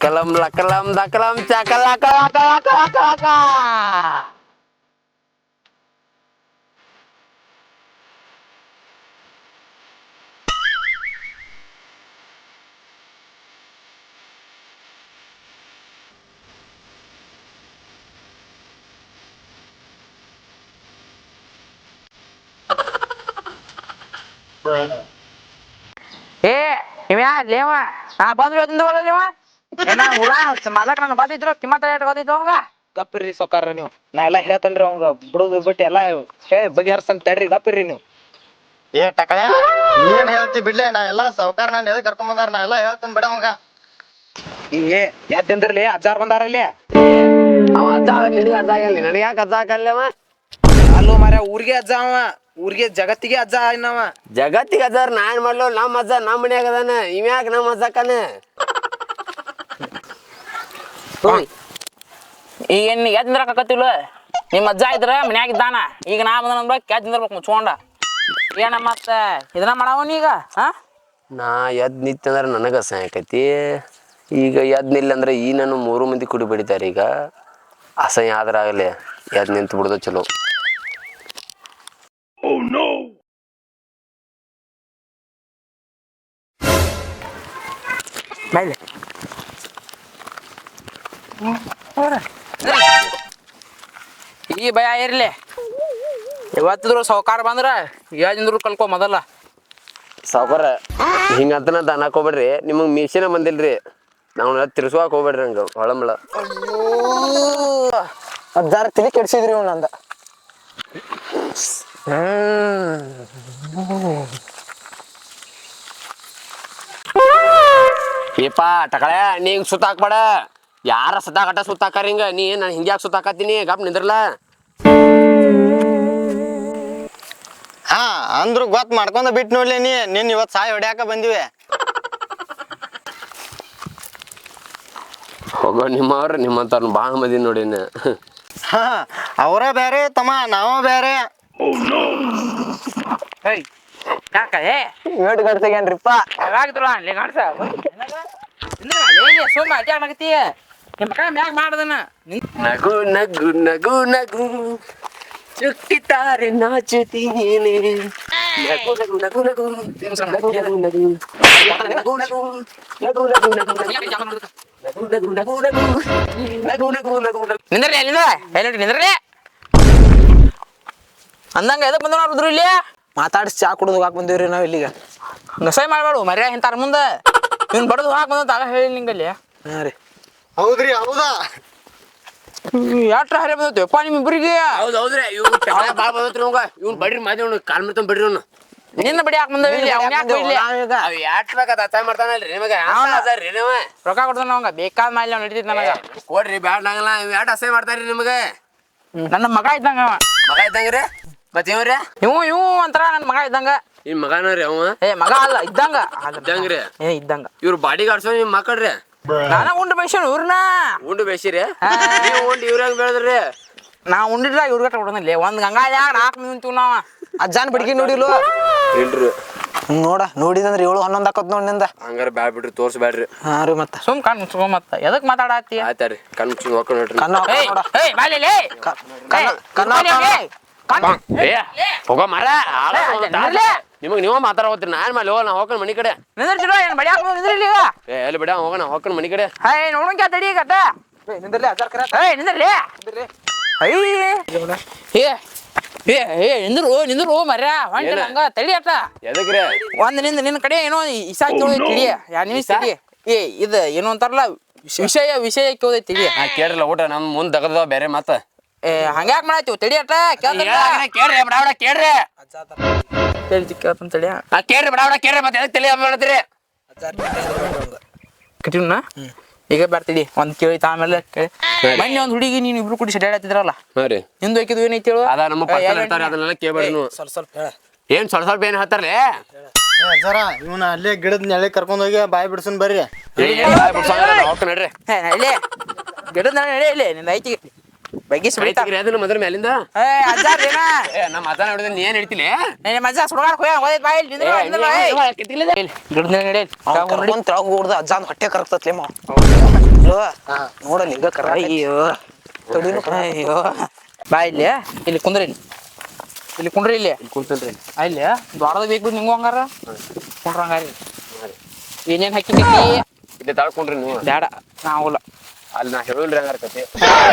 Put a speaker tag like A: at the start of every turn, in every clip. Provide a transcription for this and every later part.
A: ಲಕಲಂ ಲಕಲಂ ದಕಲಂ ಚಕಲಕ ಲಕ ಲಕ ಲಕ ಲಕ.
B: ಏ ಇವ್ಯಾ ಲೇವ ನಾ ಬಂದ್ರು ಇವತ್ತಿಂದ ನೀವ ಏನ ಹುಳ ಮಾಲಕ್ ನನ್ನ ಬಂದಿದ್ರು ಕಿಮ್ಮತ್ತ ರೇಟ್ ಗೊತ್ತಿತ್ತು ಅವಂಗ
C: ಗಪ್ಪಿರಿ ಸೊಕಾರ ನೀವು ನಾ ಎಲ್ಲಾ ಹೇಳ್ತೇನ್ರಿ ಅವಂಗ ಬಿಡುದು ಬಿಟ್ಟು ಎಲ್ಲಾ ಹೇಳಿ ಬಗೆಹರ್ಸಂತ ತಡ್ರಿ ಗಪ್ಪಿರಿ ನೀವು.
D: ಏ ಟಕಳ ಏನ್ ಹೇಳ್ತಿ ಬಿಡ್ಲೆ ನಾ ಎಲ್ಲಾ ಸಾವ್ಕಾರ ನಾನು ಎದಕ್ ಕರ್ಕೊಂಡ್ ಬಂದಾರ ನಾ ಎಲ್ಲಾ ಹೇಳ್ತೇನೆ ಬಿಡ ಅವಂಗ.
C: ಏ ಯಾತಿಂದ್ರಲಿ ಅಜ್ಜಾರ್ ಬಂದಾರಲ್ಲಿ
A: ಅವ ಅಜ್ಜ ನಿನಗೆ ಅಜ್ಜ ಆಗಲ್ಲ ನನಗೆ ಯಾಕೆ ಅಜ್ಜ ಆಗಲ್ಲವ?
C: ಅಲ್ಲೋ ಮಾರ್ಯ ಊರಿಗೆ ಅಜ್ಜ ಅವ ಊರಿಗೆ ಜಗತ್ತಿಗೆ ಅಜ್ಜ ಇನ್ನವ.
A: ಜಗತ್ತಿಗೆ ಅಜ್ಜಾರ ನಾನ್ ಮಾಡ್ಲು ನಮ್ಮ ಅಜ್ಜ ನಮ್ಮ ಮನ್ಯಾಗ ಅದಾನ ಇವ್ಯಾಕ ನಮ್ಮ ಅಜ್ಜಕ್ಕನ?
B: ಈಗ ಏನ್ ಎದ್ ನಿಂದ್ರಕತ್ತಿಲ್ಲ ನಿಮ್ಮ ಅಜ್ಜ ಇದ್ರ ಮನ್ಯಾಗ ಇದ್ದಾನ ಈಗ ನಾ ಬಂದ ನನ್ ಬಗ್ಗೆ ಕ್ಯಾಚ್ ನಿಂದ್ರಬೇಕು ಮುಚ್ಕೊಂಡ ಏನ ಮತ್ತ ಇದನ್ನ ಮಾಡವನ್ ಈಗ ಹಾ
A: ನಾ ಎದ್ ನಿಂತಂದ್ರೆ ನನಗೆ ಅಸಹ್ಯ ಆಕೈತಿ. ಈಗ ಎದ್ ನಿಲ್ಲ ಅಂದ್ರೆ ಈ ನಾನು 3 ಮಂದಿ ಕುಡಿ ಬಿಡಿತಾರೆ. ಈಗ ಅಸಹ್ಯ ಆದ್ರೆ ಆಗಲಿ ಎದ್ ನಿಂತು ಬಿಡೋದು ಚಲೋ.
B: ಬಾಯ್ಲೆ ಈ ಭಯ ಇರ್ಲಿ ಇವತ್ತಿದ್ರು ಸಾವ್ಕಾರ ಬಂದ್ರ ಯಾದಿಂದ್ರು ಕಲ್ಕೊ ಮೊದಲ
A: ಸಾವ್ಕಾರ ಹಿಂಗಂತನ ಅನ್ನಕ್ ಹೋಗ್ಬೇಡ್ರಿ. ನಿಮಗೆ ಮೀಸಿನ ಬಂದಿಲ್ರಿ ನಾವ್ ತಿರ್ಸ್ವಾಕ್ ಹೋಗ್ಬೇಡ್ರಿ ಹಂಗ ಹೊಳಮಳ.
C: ಅಜ್ಜಾರ ತಲೆ ಕೆಡ್ಸಿದ್ರಿ ಇವ್ ನಂದ.
A: ಏಪ ಟಕಳೆ ನೀ ಹಿಂಗ್ ಸುತ್ತ ಹಾಕ್ಬೇಡ. ಯಾರ ಸತಾಕಟ ಸುತ್ತಾಕಾರ ಹಿಂಗ ನೀ ನಾನು ಹಿಂಗ್ಯಾಕೆ ಸುತ್ತಾಕತ್ತೀನಿ ಗಪ್ ನಿಂದ್ರಲ್ಲ.
D: ಹಾ ಅಂದ್ರು ಗೊತ್ತ ಮಾಡ್ಕೊಂಡ ಬಿಟ್ಟು ನೋಡ್ಲಿ ನಿನ್ ಇವತ್ ಸಾಯ್ ಹೊಡ್ಯಾಕ ಬಂದಿವೆ.
A: ಹೋಗೋ ನಿಮ್ಮವ್ರ ನಿಮ್ಮಂತವ್ರನ್ನ ಭಾಳ ಮದಿ ನೋಡಿನ.
D: ಹಾ ಅವರ ಬೇರೆ ತಮ್ಮ ನಾವ ಬೇರೆ.
B: ಹೇಯ್ ಯಾಕ ಏ
C: ಏಟ್ ಗಡ್ಸಗೇನ್ರಿಪ್ಪ
B: ಯಾವಾಗಿದ್ರು ಅಲ್ಲಿ ಕಾಣಿಸ ಸೋಮ ಅಡ್ಡಿ ಆಗತ್ತಿ ನಿಮ್ಮ ಮಕ್ಕ ಮ್ಯಾಗ ಮಾಡದನ
A: ನಗು ನಗು ನಗು ನಗು ಚುಟ್ಟಿತಾರೆ ನಾಚುತ್ತೀನಿ. ನಗು ನಗು ನಗು ನಗು ನಗು ನಗು ನಗು ನಗು ನಗು ನಗು ನಗು ನಗು ನಗು ನಗು.
B: ನಿಂದ್ರಲಿ ಅಲ್ಲಿಂದ ಹೇಳಿ ನಿಂದ್ರಲಿ ಅಂದಂಗ ಎದಕ್ ಬಂದ ರುದ್ರು ಇಲ್ಲಿ
C: ಮಾತಾಡಿಸಿ ಚಾ ಕುಡಿದು ಹೋಗಾಕ್ ಬಂದಿವ್ರಿ ನಾವ್ ಇಲ್ಲಿಗ.
B: ನಸೈ ಮಾಡ್ಬೇಡು ಮರ್ಯಾ ಇಂತಾರ ಮುಂದೆ ಇವ್ನು ಬಡದು ಹಾಕ್ ಬಂದಂತ ಆಗ ಹೇಳಿ ನಿಂಗಲ್ಲಿ.
C: ಹಾ ರೀ
D: ಹೌದ್ರಿ ಹೌದಾ
B: ಯಾಟ್ರ ಹರಿ ಬಂದೈತಿ ನಿಮ್ಮಿಬ್ಬರಿಗೆ
A: ಹೌದ್ ಹೌದ್ರಿ ಇವ್ನು ಭಾಳ ಬಂದತ್ರಿ ಅವಂಗ. ಇವ್ನು ಬಡ್ರಿ ಮಾದಿ ಅವ್ನು ಕಾಲ್ ಮಿರ್ತಂಗ್ ಬಿಡ್ರಿ ಅವ್ನು.
B: ನಿನ್ನ ಬಡಿ ಹಾಕ್ ಬಂದವ ಇಲ್ಲಿ ಅವ್ನ ಯಾಕೆ ಇಲ್ಲಿ
A: ಅವ್ ಯಾಟ್ ಬೇಕಾದ ಅತ್ತಾಯ ಮಾಡ್ತಾನಲ್ರಿ ನಿಮಗೆ ಅದಾರ್ರಿ ನೀವ
B: ರೊಕ್ಕ ಕೊಡ್ತಾನ ಅವಂಗ ಬೇಕಾದ ಮಾಲಿ ಅವ್ನು ನಡೀತೈತಿ ನನಗ
A: ಕೊಡ್ರಿ ಬ್ಯಾಡ್ ಆಗಲ್ಲ ಇವ್ ಯಾಟ್ ಅಸಹ್ಯ ಮಾಡ್ತಾರ್ರಿ ನಿಮಗೆ?
B: ನನ್ನ ಮಗ ಇದ್ದಂಗ ಅವ
A: ಮಗ ಇದ್ದಂಗ್ರಿ ಮತ್ ಇವ್ರಿ
B: ಇವು ಅಂತಾರ ನನ್ನ ಮಗ ಇದ್ದಂಗ.
A: ನಿಮ್ ಮಗನ ರೀ ಅವ
B: ಏ ಮಗ ಅಲ್ಲ ಇದ್ದಂಗ
A: ಇದ್ದಂಗ್ರಿ
B: ಏ ಇದ್ದಂಗ.
A: ಇವ್ರು ಬಾಡಿ ಗಾಡ್ಸೋ ನಿಮ್ ಮಕ್ಕಳ್ರಿ
B: ನಾನ ಉಂಡು ಬೈಸೋಣ ಇವ್ರನ್ನ
A: ಉಂಡು ಬೇಸಿರಿ ನೀವು ಉಂಡು ಇವ್ರ ಹೆಂಗ್ ಬೆಳೆದ್ರಿ?
B: ನಾ ಉಂಡಿದ್ರ ಇವ್ರಿಗೆ ಕೊಡೋದಿಲ್ಲ ಒಂದ್ ಗಂಗಾಳ್ಯಾಗ 4 ಮಂದಿ ಉಂತೀವಿ ನಾವ.
C: ಅಜ್ಜಾನ್ ಬಿಡ್ಗಿ ನೋಡಿಲ್ವ?
A: ಇಲ್ರಿ
C: ನೋಡ ನೋಡಿದಂದ್ರೆ 7 11 ಆಕತ್ ನೋಡ್ ನಿಂದ.
A: ಹಂಗಾರ ಬ್ಯಾಡ್ ಬಿಡ್ರಿ ತೋರ್ಸ್ಬ್ಯಾಡ್ರಿ.
C: ಹಾ ರೀ ಮತ್ತ
B: ಸುಮ್ ಕಣ್ ಮುಚ್ಕೊ ಮತ್ತ ಎದಕ್ ಮಾತಾಡತ್ತಿ?
A: ಆಯ್ತಾರಿ ಕಣ್ ಮುಚ್ಚಿ ಹೋಗ್ಕೊಂಡು ನೋಡ್ರಿ.
C: ಕಣ್ಣ
B: ಏಯ್
C: ನೋಡ
B: ಏಯ್ ಬಾಲಿಲೇ
A: ಹೋಗೋ ಮರ ನಿಮಗ್ ನೀವ ಮಾತಾಡೋತ್ರಿ ನಾನ್ ಮೇಲೆ ಹೋಗ ನಾ ಹೋಗ್ಕೊಂಡು ಮನಿ ಕಡೆ.
B: ನಿಂದ್ರಿಸಿರೋ ಏನ್ ಬಡಿಯಾಕ ನಿಂದ್ರಿಲ್ಲ ಈಗ
A: ಏ ಎಲ್ಲಿ ಬಿಡ ಹೋಗೋಣ ಹೋಗ್ಕೊಂಡು ಮನಿ ಕಡೆ.
B: ಏಯ್ ನೋಡಂಕ ತಡಿ ಗಟ್ಟ
C: ನಿಂದ್ರಲಿ ಅಜ್ಜಾರ್ ಕರೆ
B: ಏಯ್ ನಿಂದ್ರಲಿ ಏ ಏ ಏ ನಿಂದ್ರು ಮರ್ಯಾ ಹೊಂಟ ಹಂಗ ತಡಿ ಅಟ್ಟ
A: ಎದಕ್ರಿ?
B: ಒಂದ್ ನಿನ್ನ ಕಡೆ ಏನೋ ಇಸಾ ಕೇಳೋದೈತಿ ತಿಳಿ ಯಾ ನಿಮಿಷ ತಡಿ. ಏ ಇದು ಏನು ಅಂತಾರಲ್ಲ ವಿಷಯ ಕೇಳೋದೈತಿ ತಿಳಿ.
A: ಕೇಳ್ರಲ್ಲ ಊಟ ನಮ್ ಮುಂದ್ ತಗದ ಬೇರೆ ಮತ್ತ
B: ಏ ಹಂಗ್ಯಾಕ್ ಮಾಡಾಯ್ತಿವ್ ತಡಿ ಅಟ್ಟ
A: ಕೇಳ್ರಿ ಬಡಾವಡ ಕೇಳ್ರಿ
B: ಕೇಳ್ತನ್ ತಡಿ
A: ಕೇಳ್ರಿ ಬಡಾವಡ ಕೇಳ್ರಿ ಮತ್ತೆ ಎದಕ್ ತಲೆ ಮಾಡತ್ರಿ?
B: ಕಟಿವ್ನ ಈಗ ಬರ್ತಿಡಿ ಒಂದ್ ಕೇಳಿತ ಆಮೇಲೆ ಮೊನ್ನೆ ಒಂದ್ ಹುಡುಗಿ ನೀನ್ ಇಬ್ರು ಕೂಡಿ ಸೆಡ್ಯಾಡತ್ತಿದ್ರಲ್ಲ
A: ಹಾ ರೀ
B: ನಿಂದು ಹಾಕಿದ್ವು ಏನೈತಿ
A: ಅದ ನಮ್ಮ ಪರ್ಸನಲ್ ಇರ್ತಾರ ಅದನ್ನೆಲ್ಲ ಕೇಳ್ಬೇಡ್ರಿ ನೀವು.
C: ಸ್ವಲ್ಪ ಹೇಳ
A: ಏನ್ ಸ್ವಲ್ಪ ಏನ್ ಹೇಳ್ತಾರಲ್ಲ
D: ಅಜ್ಜಾರ ಇವನ ಅಲ್ಲೇ ಗಿಡದ ನೆಳೆ ಕರ್ಕೊಂಡ್ ಹೋಗಿ ಬಾಯ್ ಬಿಡ್ಸನ್ ಬರ್ರಿ.
A: ಹೋಗ್ತ ನಡ್ರಿ.
B: ಇಲ್ಲಿ ಗಿಡದ ನಡೆ ಇಲ್ಲಿ ನಿಂದ ಐತಿ ಬಗ್ಗಿಸಿ ಬಿಡ್ತಾ
A: ಅದನ್ನ ಮೊದಲ ಮ್ಯಾಲಿಂದ
B: ಏ ಅಜ್ಜಾರ್ ಏನ
A: ನಮ್ಮ ಅಜ್ಜನ ಹೊಡೆದ ನೀ ಏನ್ ಹೇಳ್ತಿಲ್ಲ
B: ನಿಮ್ಮ ಅಜ್ಜ ಸುಡಗಾರ ಹೋಯ್ತು ಬಾ ಇಲ್ಲಿ
C: ಕೂಡ್ದ ಅಜ್ಜಾನ್ ಹೊಟ್ಟೆ ಕರಗ್ತತ್ಲೆ ಮಾವ ನೋಡಲ್ಲ ಈಗ ಕರ
B: ಅಯ್ಯೋ ಅಯ್ಯೋ ಬಾ ಇಲ್ಲಿ ಇಲ್ಲಿ ಕುಂದ್ರಿ ಇಲ್ಲಿ ಕುಂಡ್ರಿ ಇಲ್ಲಿ
A: ಕುಂತನ್ರಿ
B: ಇಲ್ಲಿ ದ್ವಾರದ ಬೇಕು ನಿಂಗು ಹಂಗಾರ ಕುಂಡ್ರ ಹಂಗಾರಿ ಏನೇನ್ ಹಾಕಿದ್ದಿ
A: ಇಲ್ಲಿ ತಾಳ್ಕೊಂಡ್ರಿ ನೀವು
B: ಬ್ಯಾಡ ನಾವಲ್ಲ
A: ಅಲ್ಲಿ ನಾ ಹೇಳಿಲ್ರಿ ಹಂಗಾರ ಕತೆ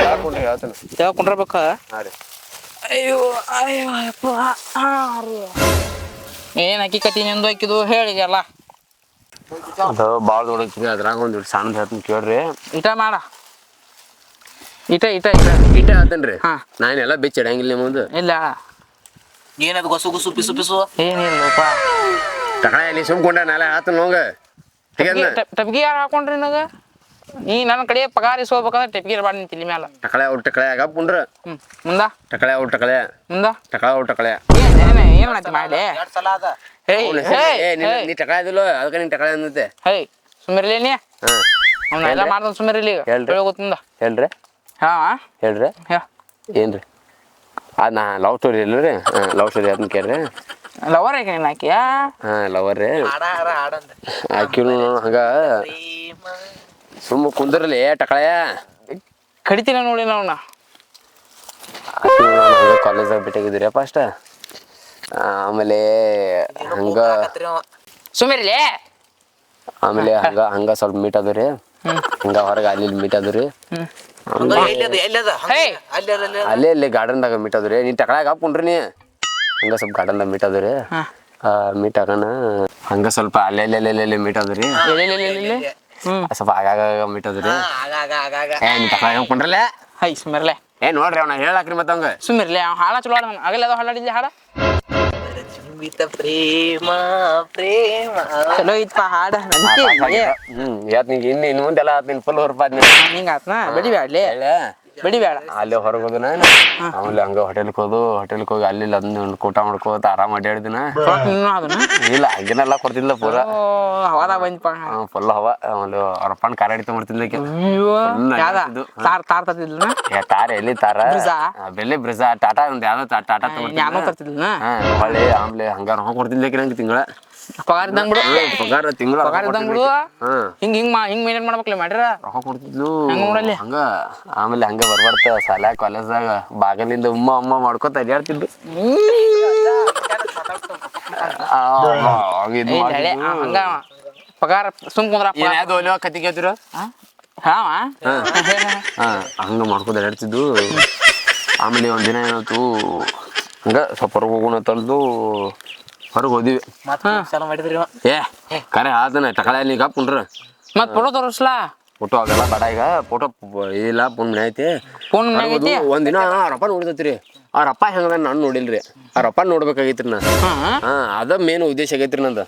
A: ತಾಳ್ಕೊಂಡ್ರಿ ಹೇಳ್ತಾನೆ
B: ದೇವ ಕುಂಡ್ರಬೇಕ
A: ಹಾಂ ರೀ
B: ಅಯ್ಯೋ ಅಯ್ಯೋ ಅಪ್ಪ ಏನ್ ಹಾಕಿ ಕತಿ ನಿಂದು ಹಾಕಿದು ಹೇಳಿಗೆಲ್ಲ
A: ಅದು ಭಾಳ ದೊಡ್ಡಕ್ರಿ ಅದ್ರಾಗ ಒಂದು ಸಣ್ಣದು ಹೇಳ್ತೀನಿ ಕೇಳ್ರಿ
B: ಇಟ ಮಾಡ ಇಟ
A: ಇಟ್ಟೆ ಹೇಳ್ತೇನ್ರಿ
B: ಹಾ.
A: ನಾನೆಲ್ಲ ಬೆಚ್ಚ ಇಡಂಗಿಲ್ಲ ಮುಂದೆ
B: ಇಲ್ಲ
C: ಏನದು ಗೊಸು ಗುಸು ಪಿಸು ಪಿಸು
B: ಏನಿಲ್ಲಪ್ಪ
A: ತಗಳ ನೀ ಸುಮ್ಕೊಂಡ ನಾಳೆ ಆತನ ಹೋಗ ತೆಗೆದ್ನ
B: ಟಪ್ಗಿ ಯಾರು ಹಾಕೊಂಡ್ರಿ ನನಗ ನೀ ನನ್ನ ಕಡೆ ಪಗಾರ ಇಸ್ಕೋಬೇಕಂದ್ರೆ ಟಪ್ಗಿ ಬಾಡ್ ನಿಂತಿಲ್ಲಿ ಮ್ಯಾಲ
A: ಟಕಳೆ ಆಗ ಪುಂಡ್ರ
B: ಮುಂದ
A: ಟಕಳೆ
B: ಮುಂದ
A: ಟಕಳೆ
B: ಏನ್ ಮಾಡತ್ತಿ ಮಾಡ್ಲಿ
C: ಎರಡ್ ಸಲ ಅದ
A: ನೀ ಟಕಳೆ ಅದಿಲ್ಲ ಅದಕ್ಕೆ ನೀನ್ ಟಕಳೆ ಅನ್ನತ್ತೆ
B: ಹೇ ಸುಮ್ಮಿರ್ಲಿ ನೀ
A: ಹಾ
B: ಅವ್ನ ಎಲ್ಲ ಮಾಡ್ದ ಸುಮ್ಮಿರ್ಲಿ ಈಗ
A: ಹೇಳ್ರಿ.
B: ಗೊತ್ತಿಂದ
A: ಹೇಳ್ರಿ
B: ಹಾ
A: ಹೇಳ್ರಿ
B: ಹೇ
A: ಏನ್ರಿ ಅದು ನಾ ಲವ್ ಸ್ಟೋರಿ ಇಲ್ಲರಿ ಲವ್ ಸ್ಟೋರಿ ಅದನ್ನ ಕೇಳ್ರಿ
B: ಲವರ್ ಐಕ ನೀನ್ ಹಾಕಿಯಾ
A: ಹಾಂ ಲವರ್ ರೀ
C: ಹಾಡಂದ
A: ಆಕಿನು ಹಂಗ ಸುಮ್ಮ ಕುಂದ್ರಲಿ ಟಕಳೆಯ
B: ಕಡಿತೀನಿ ನೋಡಿ ನಾವ್ನ
A: ಹಂಗ ಕಾಲೇಜಾಗ ಭೇಟಿಯಾಗಿದ್ದೀರಿ ಫಸ್ಟ್ ಆಮೇಲೆ ಹಂಗ
B: ಸುಮ್ಮಿರ್ಲಿ
A: ಆಮೇಲೆ ಹಂಗ ಸ್ವಲ್ಪ ಮೀಟ್ ಅದು ರೀ ಹಂಗ ಹೊರಗೆ ಅಲ್ಲಿ ಮೀಟ್ ಅದು ರೀ
B: ಹೇ
A: ಅಲ್ಲೇ ಗಾರ್ಡನ್ದಾಗ ಮೀಟ್ ಅದು ರೀ ನೀ ಟಕಳಾಗ ಹಾಕೊಂಡ್ರಿ ನೀ ಹಂಗ ಸ್ವಲ್ಪ ಗಾರ್ಡನ್ದಾಗ ಮೀಟ್ ಅದು ರೀ ಮೀಟ್ ಆಗೋಣ ಹಂಗ ಸ್ವಲ್ಪ ಅಲ್ಲೆಲ್ಲೆಲ್ಲೆಲ್ಲೆ ಮೀಟ್ ಅದು ರೀ ಸ್ವಲ್ಪ ಆಗಾಗ ಮೀಟ್ ಅದು ರೀ ನೀ ಟಕಳಾಗ ಹಾಕೊಂಡ್ರಲ್ಲ
B: ಹೈ ಸುಮ್ಮಿರ್ಲೆ
A: ನೋಡ್ರಿ ಅವ್ನ ಹೇಳಾಕ್ರಿ ಮತ್ತೆ ಹಂಗ
B: ಸುಮ್ಮಿರ್ಲಿ ಅವ್ನು ಹಾಡ ಚಲೋ ಆಡ ಆಗಲ್ಲ ಅದು ಹಾಡಾಡಿದ್ದೆ ಹಾಡ
C: ಪ್ರೇಮ ಪ್ರೇಮ
B: ಚಲೋ ಇತ್ತಪ್ಪ ಹಾಡ
A: ಯಾತ್ ನಿಂಗೆ ಇನ್ನು ಮುಂದೆಲ್ಲ ನಿನ್ ಫುಲ್ ಹೊರಪಾದ್
B: ಹಿಂಗ ಆತ್ನ ಬಡಿ ಬ್ಯಾಡ್ಲಿ ಬಡಿ ಬೇಡ
A: ಅಲ್ಲಿ ಹೊರಗೆ ಹೋದನ ಆಮೇಲೆ ಹಂಗ ಹೋಟೆಲ್ಗೆ ಹೋಗಿ ಅಲ್ಲಿ ಅದನ್ನ ಊಟ ಮಾಡ್ಕೋತ ಆರಾಮ್ ಅಡ್ಡಾಡಿದಿನ
B: ಅದನ್ನ
A: ಇಲ್ಲ ಹಂಗೇನೆಲ್ಲ ಕೊಡ್ತಿದ್ಲ ಪೂರ
B: ಹವಾದಾಗ ಬಂದಪ್ಪ
A: ಫುಲ್ ಹವ ಆಮೇಲೆ ಅವ್ರ ಅಪ್ಪನ ಕಾರ ಹಿಡಿತ ಮಾಡ್ತಿದ್ಲಕ್ಕೆ
B: ತಾರ್ ತಾರ್ ತರ್ತಿದ್ಲನ
A: ತಾರ ಎಲ್ಲಿ ತಾರ
B: ಬ್ರಿಜಾ?
A: ಬೆಲ್ಲಿ ಬ್ರಿಜಾ ಟಾಟಾ ಒಂದು ಯಾವ್ದೋ ಟಾಟಾ
B: ನ್ಯಾನೋ ತರ್ತಿದ್ಲನ
A: ಹೊಳ್ಳಿ ಆಮೇಲೆ ಹಂಗ ರೊಕ್ಕ ಕೊಡ್ತಿದ್ಲಕ್ಕೆ ನಂಗೆ ತಿಂಗಳ
B: ಪಗಾರ ಇದ್ದಂಗ್ ಬಿಡು
A: ಪಗಾರ ತಿಂಗಳ
B: ಪಗಾರ ಇದ್ದಂಗ್ ಬಿಡು ಹಿಂಗ್ ಮೇಂಟೈನ್ ಮಾಡ್ಬೇಕಲ್ಲ ಮಾಡ್ಯಾರ
A: ರೊಕ್ಕ ಕೊಡ್ತಿದ್ಲು
B: ಹಂಗ ನೋಡಲ್ಲಿ
A: ಹಂಗ ಆಮೇಲೆ ಹಂಗ ಬರ್ಬರ್ತ ಶಾಲಾ ಕಾಲೇಜ್ದಾಗ ಬಾಗಲಿಂದ ಅಮ್ಮ ಮಾಡ್ಕೊತ ಅಡ್ಯಾಡ್ತಿದ್ದು
B: ಹಂಗ ಪಗಾರ ಸುಮ್ ಕುಂದ್ರಪ್ಪ
A: ಯಾವ್ದು ಕತಿ ಕೇಳ್ತಿರ
B: ಹಾವ
A: ಹಂಗ ಮಾಡ್ಕೊತ ಅಡ್ಯಾಡ್ತಿದ್ದು ಆಮೇಲೆ ಒಂದಿನ ಏನಾಯ್ತು ಹಂಗ ಸ್ವಲ್ಪ ಹೊರಗೆ ಹೋಗೋಣ ತಂದು ಹೊರಗೆ ಹೋದಿವಿ
C: ಚಾಲು ಮಾಡಿದ್ರಿ
A: ಕರೆ ಆದನ ಟಕಳೆ ಅಲ್ಲಿ ಕುಂಡ್ರ
B: ಮತ್ ಫೋಟೋ ತೋರಿಸ್ಲಾ
A: ಫೋಟೋ ಆಗಲ್ಲ ಬೇಡ ಈಗ ಫೋಟೋ ಇಲ್ಲ ಫೋನ್ ಮನೆ ಐತಿ
B: ಫೋನ್ ಐತಿ
A: ಒಂದಿನ ಅವ್ರಪ್ಪ ನೋಡಿದತ್ರಿ ಅವ್ರಪ್ಪ ಹೆಂಗದ ನಾನು ನೋಡಿಲ್ರಿ ಅವ್ರಪ್ಪ ನೋಡ್ಬೇಕಾಗೈತ್ರಿ ನಾ ಅದ ಮೇನ್ ಉದ್ದೇಶ ಆಗೈತ್ರಿ ನಂದು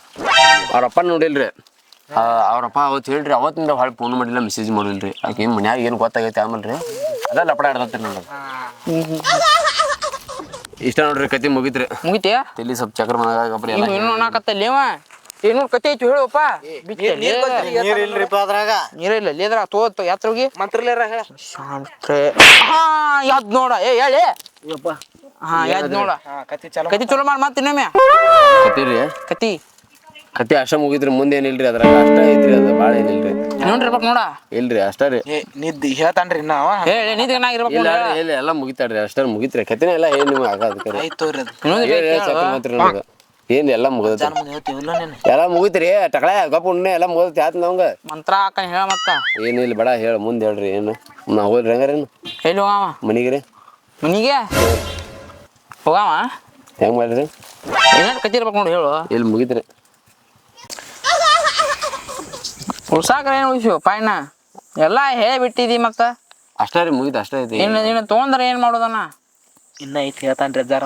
A: ಅವ್ರಪ್ಪ ನೋಡಿಲ್ರಿ ಅವ್ರಪ್ಪ ಅವತ್ತು ಹೇಳ್ರಿ ಅವತ್ತಿಂದ ಹೊಳ್ ಫೋನ್ ಮಾಡಿಲ್ಲ ಮೆಸೇಜ್ ಮಾಡಿಲ್ರಿ ಆಕೆ ಮನ್ಯಾಗ ಏನು ಗೊತ್ತಾಗೈತಿ ಆಮೇಲೆ ರೀ ಅದ ಲಪಡ ಆಡ್ದತ್ರಿ ನಂದು ಇಷ್ಟ ನೋಡ್ರಿ ಕತಿ ಮುಗಿತ್ರಿ
B: ಮುಗಿತಿಯ
A: ತಲಿ ಸ್ವಲ್ಪ ಚಕ್ರ ಮನಾಗಪ್ರಿ ಎಲ್ಲ
B: ಇನ್ನೂ ಅನ್ನಕತ್ತಲ್ಲೇವ ಏನೋ ಕತೆ ಐತಿ ಹೇಳಪ್ಪ
C: ನೀರಿಲ್ರಿಪ್ಪ ಅದ್ರಾಗ
B: ನೀರಿಲ್ಲ ಲೇದ್ರ ತೋತ್ ಯಾತ್ರ ಹೋಗಿ
C: ಮಂತ್ರಲೇರ
B: ಶಾಂತ್ರೆ ಯಾದ್ ನೋಡ ಹೇಳಿ ಯಾದ್ ನೋಡ
C: ಕತ್ತಿ ಚಾಲು
B: ಕತಿ ಚಲೋ ಮಾಡಿ ಮತ್ತೆ ಇನ್ನೊಮ್ಮೆ
A: ಕತಿ ರೀ
B: ಕತಿ
A: ಕತಿ ಅಷ್ಟ ಮುಗಿದ್ರಿ ಮುಂದೆ ಏನಿಲ್ರಿ ಅದ್ರಾಗ ಅಷ್ಟ ಐತ್ರಿ ಅದ ಭಾಳ ಏನಿಲ್ರಿ
B: ಇನ್ನೊಂದಿರ್ಬೇಕು ನೋಡ
A: ಇಲ್ರಿ ಅಷ್ಟ ರೀ
C: ನಿದ್ದಿ ಹೇಳ್ತಾನ್ರಿ ನಾವ
B: ಹೇಳಿ ನೀತಿನಾಗಿರ್ಬೇಕು
A: ಇಲ್ಲ ಇಲ್ಲ ಎಲ್ಲ ಮುಗಿತಾಡ್ರಿ ಅಷ್ಟ ಮುಗಿತ್ರಿ ಕತಿನ ಎಲ್ಲ ಏನ್ ನಿಮ್ಗೆ ಆಗದಕ್ಕೆ
C: ಆಯ್ತು ರೀ
A: ಚಕ್ರ ಮಾತ್ರ ಏನ್ ಎಲ್ಲ ಮುಗದ
C: ಹೇಳ್ತೀವಿಲ್ಲ ನೀನು
A: ಎಲ್ಲ ಮುಗಿತ್ರಿ ಟಕಳೆ ಗಪ್ಪ ಉಣ್ಣೆ ಎಲ್ಲ ಮುಗದೈತಿ ಆತ್ ನವಂಗ
B: ಮಂತ್ರ ಹಾಕ ಹೇಳ ಮತ್ತ
A: ಏನಿಲ್ಲ ಬೇಡ ಹೇಳ ಮುಂದೆ ಹೇಳ್ರಿ ಏನು ನಾ ಹೋಗ್ರಿ ಹಂಗಾರೇನು
B: ಎಲ್ಲಿ ಹೋಗವ
A: ಮನಿಗೆ ರೀ
B: ಮನಿಗೆ ಹೋಗವ
A: ಹೆಂಗ್ ಮಾಡಿರಿ
B: ಏನಾರು ಕತಿ ಇರ್ಬೇಕು ನೋಡಿ ಹೇಳು
A: ಇಲ್ಲಿ ಮುಗಿತ್ರಿ
B: ಉಳ್ಸಾಕ್ರ ಏನು ಉಳಿಸು ಪಾಯ್ನ ಎಲ್ಲ ಹೇಳಿಬಿಟ್ಟಿದಿ ಮತ್ತ
A: ಅಷ್ಟ ರೀ ಮುಗಿತು ಅಷ್ಟ ಐತಿ
B: ಇನ್ನು ತೊಗೊಂಡ್ರೆ ಏನ್ ಮಾಡೋದನ್ನ
C: ಇನ್ನ ಐತಿ ಹೇಳ್ತಾನ್ರಿ ಅಜ್ಜಾರ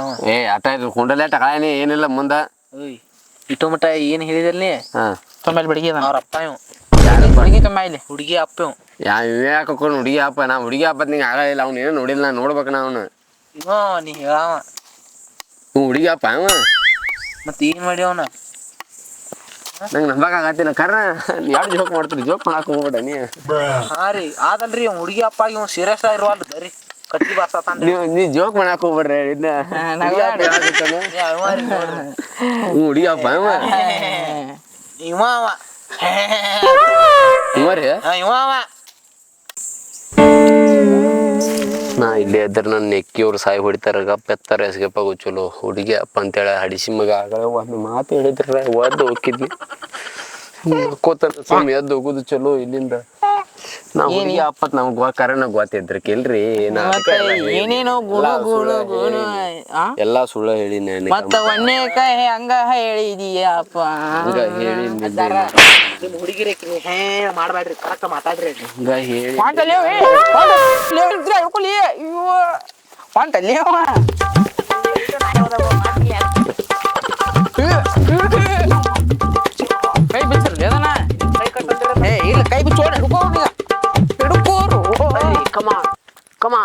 A: ಅಷ್ಟ ಐತಿ ಕುಂಡಲೆ ಟಕಳೇನಿ ಏನಿಲ್ಲ ಮುಂದ
C: ಓಯ್ ಇಟ್ಟು ಮಟ ಏನ್ ಹೇಳಿದಲ್ನಿ
B: ತೊಂಬಲ್ಲಿ ಬೆಳಿಗ್ಗೆ
C: ಅವ್ರ ಅಪ್ಪ ಇವ್
B: ಬೆಳಿಗ್ಗೆ ತೊಂಬ ಇಲ್ಲಿ
C: ಹುಡುಗಿ ಅಪ್ಪ ಇವ್
A: ಯಾಕೆ ಹುಡುಗಿ ಹಬ್ಬ ನಾ ಹುಡುಗಿ ಹಬ್ಬತ್ ನಿಂಗೆ ಆಗಲಿಲ್ಲ ಅವ್ನು ಏನೋ ನೋಡಿಲ್ಲ ನಾ ನೋಡ್ಬೇಕು ನಾ ಅವನು
C: ಇವ ನೀ ಹೇಳವ
A: ಹುಡುಗಿ ಹಬ್ಬ ಅವ
C: ಮತ್ ಏನ್ ಮಾಡಿ ಅವನ
A: ನಂಗೆ ನಂಬಕಾಗತ್ತಿಲ್ಲ ಕರ್ರ ಯಾರು ಜೋಕ್ ಮಾಡ್ತೀರಿ ಜೋಕ್ ಮಾಡಕ್ ಹೋಗ್ಬೇಡ ನೀ
C: ಹಾ ರೀ ಆದಲ್ರಿ ಇವ್ ಹುಡುಗಿ ಅಪ್ಪ ಇವ್ ಸೀರಿಯಸ್ ಆಗಿರುವಲ್ಲ ಬರೀ ಕಟ್ಟಿ ಬರ್ಸತಾನ
A: ನೀ ಜೋಕ್ ಮಾಡಕ್ ಹೋಗ್ಬೇಡ್ರಿ ಇನ್ನ ಹುಡುಗಿಯಪ್ಪ ಅವ
C: ಇವ ಅವ
A: ಇವ ರೀ
C: ಇವ ಅವ
A: ನಾ ಇಲ್ಲೇ ಇದ್ರ ನನ್ನ ನೆಕ್ಕಿಯವ್ರು ಸಾಯಿ ಹೊಡಿತಾರ ಗಪ್ಪ ಎತ್ತಾರ ಎಸ್ಗಪ್ಪ ಚಲೋ ಹುಡುಗಿ ಅಪ್ಪ ಅಂತೇಳಿ ಹಡಿಸಿ ಮಗ ಆಗಲ್ಲ ಒಂದು ಮಾತು ಹೇಳಿದ್ರ ಒದ್ದು ಹೋಗಿದ್ನಿ ಕೋತಾನ ಸುಮ್ಮನೆ ಎದ್ದು ಹೋಗುದು ಚಲೋ ಇಲ್ಲಿಂದ ನಾ ಹುಡುಗಿ ಅಪ್ಪತ್ ನಮ್ಗ್ ಕರೆನ ಗೊತ್ತಿದ್ರಿ ಕೇಳ್ರಿ
B: ಏನೇನೋ ಗುಣ ಗುಣ ಗುಣ
A: ಎಲ್ಲಾ ಸುಳ್ಳ ಹೇಳಿ
B: ಮತ್ತ ಒಣ್ಣೆಕಾಯಿ ಹಂಗ ಹೇಳಿದೀಯಪ್ಪ
A: ಹೇಳಿ
C: ನಿಮ್ ಹುಡುಗಿರಿ ಹೇ ಮಾಡ್ಬೇಡ್ರಿ ಕರೆಕ್ಟ್ ಮಾತಾಡ್ರಿ
A: ಹಂಗ ಹೇಳಿ
B: ಕೈ ಬಿಚ್ಚರ್ಲಿ ಅದನ್ನ
C: ಕೈ ಕಟ್ಟಂದ್ರೆ
B: ಏ ಇಲ್ಲ ಕೈ ಬಿಚ್ಚೋಡ ಹಿಡ್ಕೋ ಹಿಡ್ಕೋರು
A: ಕಮ